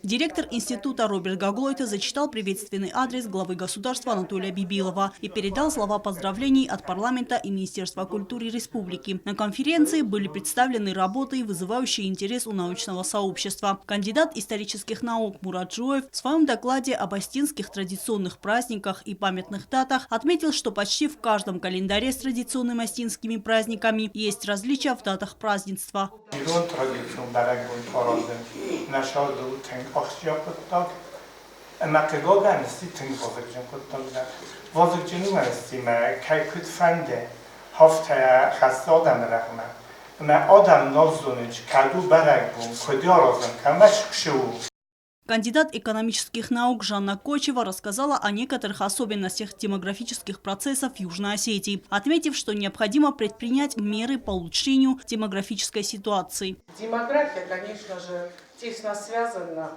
Директор института Роберт Гаглойта зачитал приветственный адрес главы государства Анатолия Бибилова и передал слова поздравлений от парламента и Министерства культуры республики. На конференции были представлены работы, вызывающие интерес у научного сообщества. Кандидат исторических наук Мурат Жуев в своем докладе об остинских традиционных праздниках и памятных датах отметил, что почти в каждом календаре с традиционными остинскими праздниками есть различия в датах празднества. Кандидат экономических наук Жанна Кочева рассказала о некоторых особенностях демографических процессов в Южной Осетии, отметив, что необходимо предпринять меры по улучшению демографической ситуации. Демография, конечно же, тесно связана,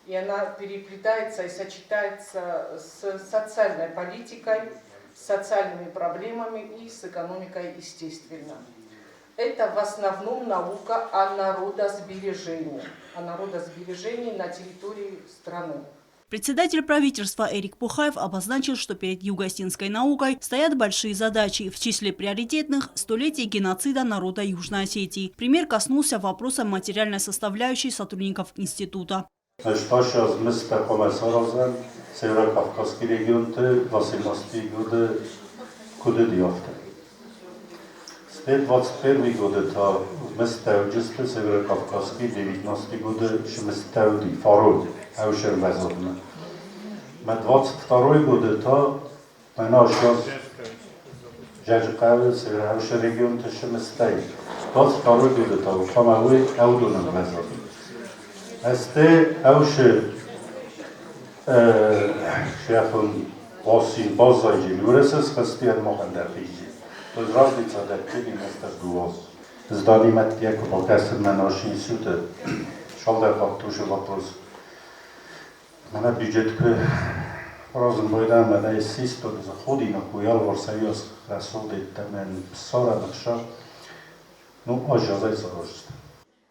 и она переплетается и сочетается с социальной политикой, с социальными проблемами и с экономикой, естественно. Это в основном наука о народосбережении на территории страны. Председатель правительства Эрик Пухаев обозначил, что перед юго-остинской наукой стоят большие задачи. В числе приоритетных – столетие геноцида народа Южной Осетии. Премьер коснулся вопроса материальной составляющей сотрудников института. С 21 года то вместающийся северокавказский 19 года шместаudi фарод аушер везодна. С 22 года то наш жажкал североаушер регион то шместай. 22 года то фамауи аудунан везодна. Este аушер шефун осин базайжи луресес хастиан мохандарфизи. To jest różnica terpini miasta głos. Zdanie matki jako pokazać na naszej instytucie. Szalda fakturze вопрос. Na budżetku razem bojdamy na instytut zachodzi na kujal Warszawios rasody temen psora naша. Ну, ожидай заложится.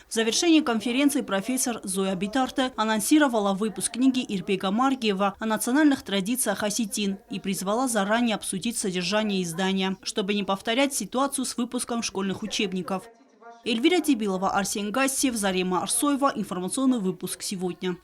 В завершении конференции профессор Зоя Битарте анонсировала выпуск книги Ирбека Маргиева о национальных традициях осетин и призвала заранее обсудить содержание издания, чтобы не повторять ситуацию с выпуском школьных учебников. Эльвира Тибилова, Арсен Гассиев, Зарема Арсоева. Информационный выпуск сегодня.